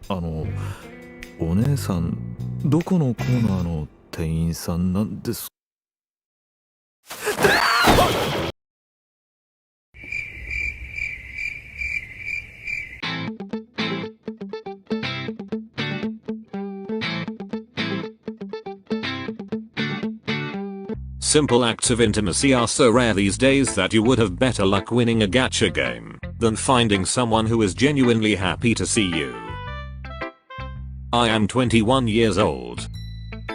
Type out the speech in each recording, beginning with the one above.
あの、お姉さん、どこのコーナーの店員さんなんです？ Simple acts of intimacy are so rare these days that you would have better luck winning a gacha game than finding someone who is genuinely happy to see you. I am 21 years old.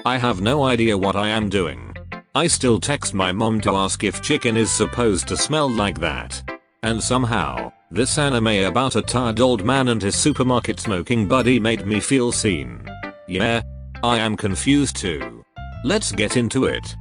I have no idea what I am doing. I still text my mom to ask if chicken is supposed to smell like that. And somehow, this anime about a tired old man and his supermarket smoking buddy made me feel seen. Yeah, I am confused too. Let's get into it.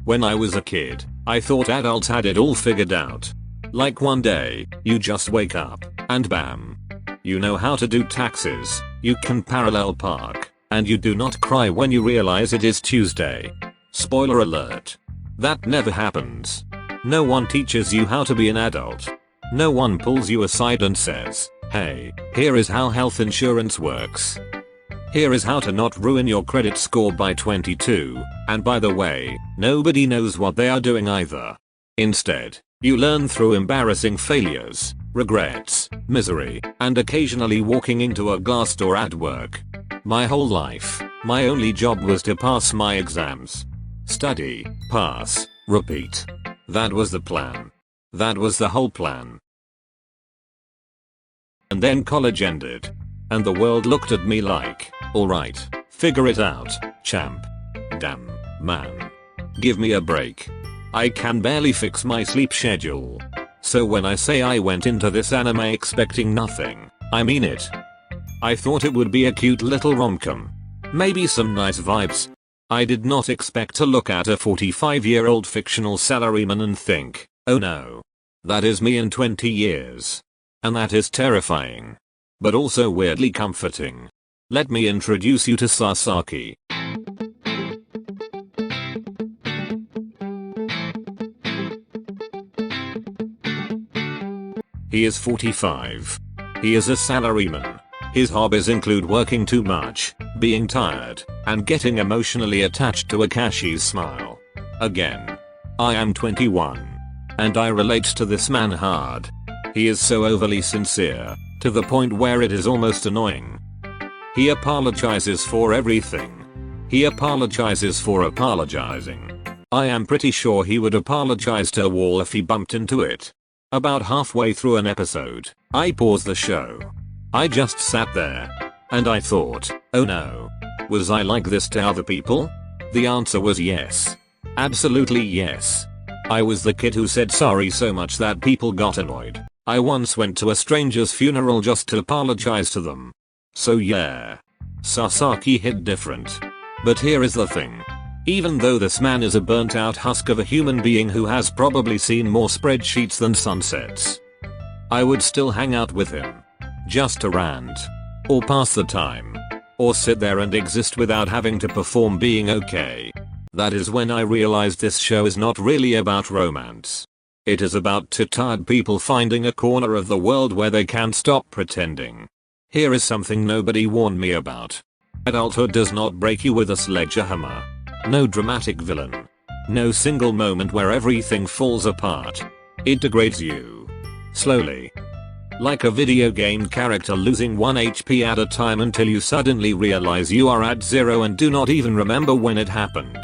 When I was a kid, I thought adults had it all figured out. Like one day, you just wake up, and bam. You know how to do taxes, you can parallel park, and you do not cry when you realize it is Tuesday. Spoiler alert. That never happens. No one teaches you how to be an adult. No one pulls you aside and says, hey, here is how health insurance works. Here is how to not ruin your credit score by 22, and by the way, nobody knows what they are doing either. Instead, you learn through embarrassing failures, regrets, misery, and occasionally walking into a glass door at work. My whole life, my only job was to pass my exams. Study, pass, repeat. That was the plan. That was the whole plan. And then college ended. And the world looked at me like, alright, figure it out, champ. Damn, man. Give me a break. I can barely fix my sleep schedule. So when I say I went into this anime expecting nothing, I mean it. I thought it would be a cute little rom-com. Maybe some nice vibes. I did not expect to look at a 45-year-old fictional salaryman and think, oh no. That is me in 20 years. And that is terrifying. But also weirdly comforting. Let me introduce you to Sasaki. He is 45. He is a salaryman. His hobbies include working too much, being tired, and getting emotionally attached to Akashi's smile. Again. I am 21. And I relate to this man hard. He is so overly sincere, to the point where it is almost annoying. He apologizes for everything. He apologizes for apologizing. I am pretty sure he would apologize to a wall if he bumped into it. About halfway through an episode, I paused the show. I just sat there. And I thought, oh no. Was I like this to other people? The answer was yes. Absolutely yes. I was the kid who said sorry so much that people got annoyed. I once went to a stranger's funeral just to apologize to them. So yeah. Sasaki hit different. But here is the thing. Even though this man is a burnt out husk of a human being who has probably seen more spreadsheets than sunsets, I would still hang out with him. Just to rant. Or pass the time. Or sit there and exist without having to perform being okay. That is when I realized this show is not really about romance. It is about two tired people finding a corner of the world where they can stop pretending. Here is something nobody warned me about. Adulthood does not break you with a sledgehammer. No dramatic villain. No single moment where everything falls apart. It degrades you. Slowly. Like a video game character losing 1 HP at a time until you suddenly realize you are at 0 and do not even remember when it happened.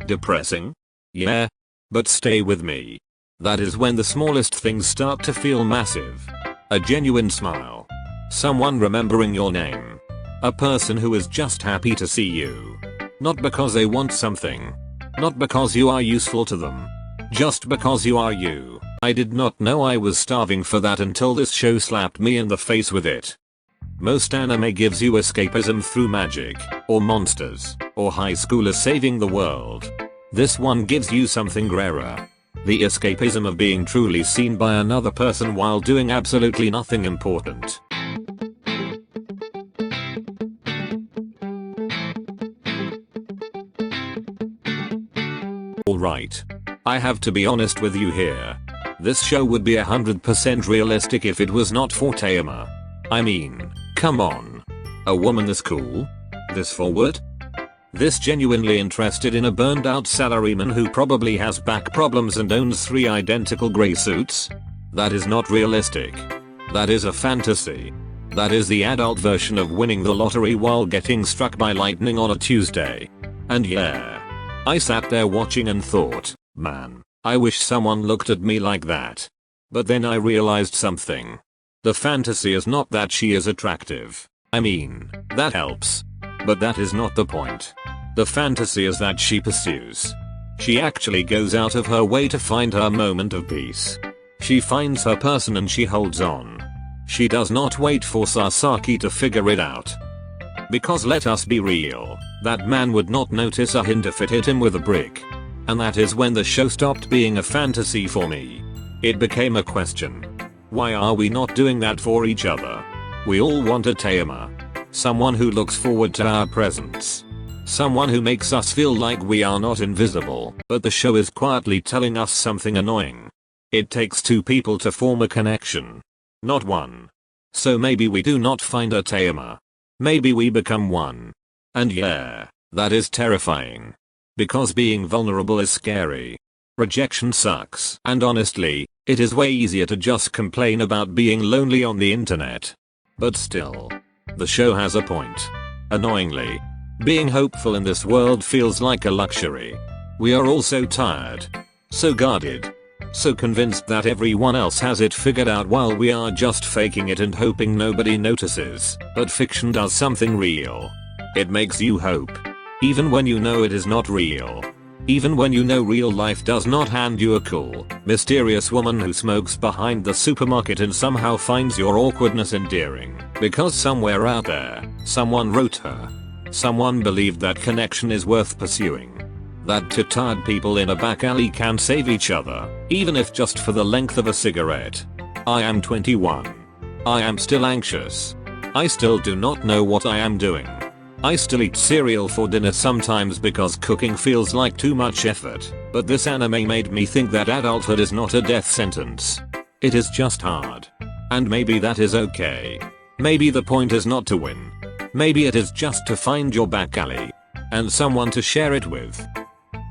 Depressing? Yeah. But stay with me. That is when the smallest things start to feel massive. A genuine smile. Someone remembering your name. A person who is just happy to see you. Not because they want something. Not because you are useful to them. Just because you are you. I did not know I was starving for that until this show slapped me in the face with it. Most anime gives you escapism through magic, or monsters, or high schoolers saving the world. This one gives you something rarer. The escapism of being truly seen by another person while doing absolutely nothing important. Alright. I have to be honest with you here. This show would be 100% realistic if it was not for Tayama. I mean, come on. A woman this cool? This forward? This genuinely interested in a burned out salaryman who probably has back problems and owns 3 identical grey suits? That is not realistic. That is a fantasy. That is the adult version of winning the lottery while getting struck by lightning on a Tuesday. And yeah, I sat there watching and thought, man, I wish someone looked at me like that. But then I realized something. The fantasy is not that she is attractive. I mean, that helps. But that is not the point. The fantasy is that she pursues. She actually goes out of her way to find her moment of peace. She finds her person and she holds on. She does not wait for Sasaki to figure it out. Because let us be real, that man would not notice a hint if it hit him with a brick. And that is when the show stopped being a fantasy for me. It became a question. Why are we not doing that for each other? We all want a Tayama. Someone who looks forward to our presence. Someone who makes us feel like we are not invisible, but the show is quietly telling us something annoying. It takes 2 people to form a connection. Not 1. So maybe we do not find a Tayama. Maybe we become one. And yeah, that is terrifying. Because being vulnerable is scary. Rejection sucks. And honestly, it is way easier to just complain about being lonely on the internet. But still. The show has a point. Annoyingly. Being hopeful in this world feels like a luxury. We are all so tired. So guarded. So convinced that everyone else has it figured out while we are just faking it and hoping nobody notices. But fiction does something real. It makes you hope. Even when you know it is not real. Even when you know real life does not hand you a cool, mysterious woman who smokes behind the supermarket and somehow finds your awkwardness endearing. Because somewhere out there, someone wrote her. Someone believed that connection is worth pursuing. That 2 tired people in a back alley can save each other, even if just for the length of a cigarette. I am 21. I am still anxious. I still do not know what I am doing. I still eat cereal for dinner sometimes because cooking feels like too much effort, but this anime made me think that adulthood is not a death sentence. It is just hard. And maybe that is okay. Maybe the point is not to win. Maybe it is just to find your back alley. And someone to share it with.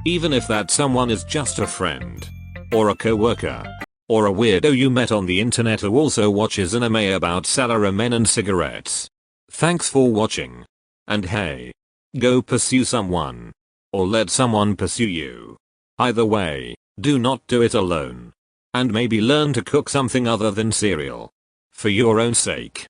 Even if that someone is just a friend. Or a coworker. Or a weirdo you met on the internet who also watches anime about salarymen and cigarettes. Thanks for watching. And hey. Go pursue someone. Or let someone pursue you. Either way, do not do it alone. And maybe learn to cook something other than cereal. For your own sake.